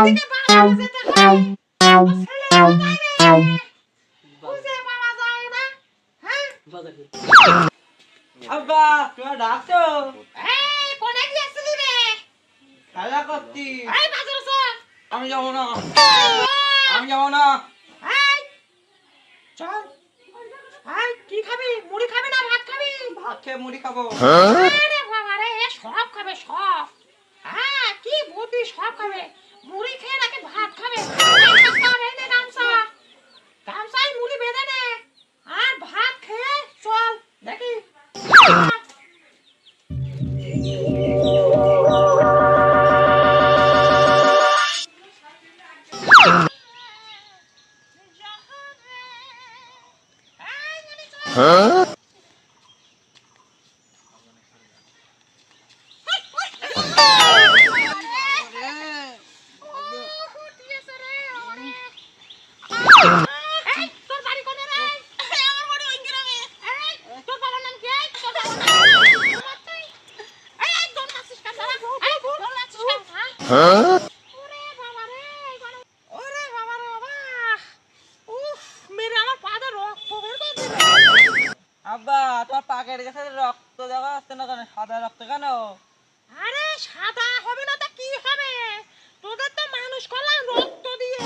এদিকে বাজারে যেতে হয়। ও ছেলে কোথায় রে? খুঁজে পাওয়া যায় না। হ্যাঁ? আব্বা তোমার ডাকছো? এই কোনে গিয়েছিলি রে? খেলা করছি। এই বাজারে চল। আমি যাবো না। এই চল। আমি যাবো না। এই চল। এই কি খাবি? মুড়ি খাবি না ভাত খাবি? ভাত খেয়ে মুড়ি খাবো। আরে বাবা রে, এ সব খাবে সব। হ্যাঁ, কি বুদ্ধি, সব খাবে। মুড়ি খেয়ে নাকি ভাত খাবে। এই কাকা, এই নে গামছা। গামছায় মুড়ি বেঁধে নে। আর ভাত খেয়ে চল দেখি। এই মনি চল। এই, তোর বাড়ি কোনে রে? আমার বাড়ি ওই গ্রামে। এই, তোর বাবার নাম কি? এই, তোর বাবার নাম কি? এই, দৌড় মারছিস কেন তোরা? এই, দৌড় মারছিস কেন, হ্যাঁ? ওরে বাবা রে, ওরে বাবা রে বাবা। উফ, মেরে আমার পাতে রক্ত বের করে দিল। আব্বা তোমার পাকের কাছে রক্ত দেখা যাচ্ছে না কেন? সাদা রক্ত কেন? আরে সাদা হবে না তা কি হবে? তোদের তো মানুষ করলাম রক্ত দিয়ে।